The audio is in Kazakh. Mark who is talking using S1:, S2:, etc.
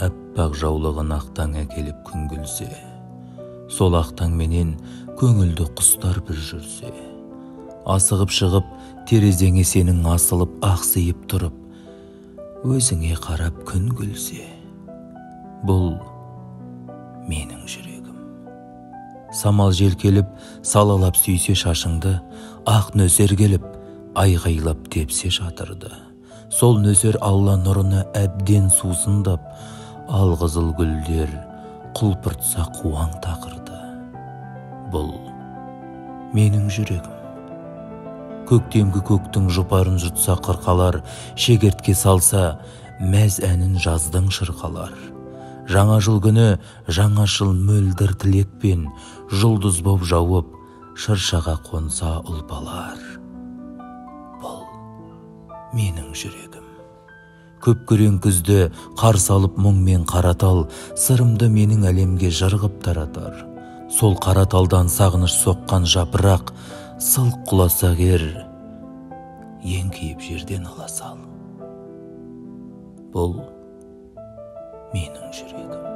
S1: аппақ жаулығын ақтаң әкеліп күн күлсе, сол ақтаң менен көңілді құстар бір жүрсе, асығып шығып терезеңе сенің асылып ақсиып тұрып, өзіңе қарап күн күлсе, бұл менің жүрегім. Самал жел келіп салалап сүйсе шашыңды, ақ нөсер келіп айғайлап тепсе шатырды. Сол нөсер алла нұрына әбден сусындап, алқызыл гүлдер құлпыртса қуаң тақырды. Бұл менің жүрегім. Көктемгі көктің жұпарын жұтса қырқалар, шегертке салса мәз әнін жаздың шырқалар. Жаңа жыл күні жаңашыл мөлдір тілекпен жұлдыз боп жауып, шыршаға қонса ұлпалар. Бұл менің жүрегім. Көпкүрең күзді қарсы алып мұңмен қаратал, сырымды менің әлемге жырғып таратар. Сол қараталдан сағыныш соққан жапырақ, сылқ құласа кер, еңкейіп жерден ала сал. Бұл менің жүрегім.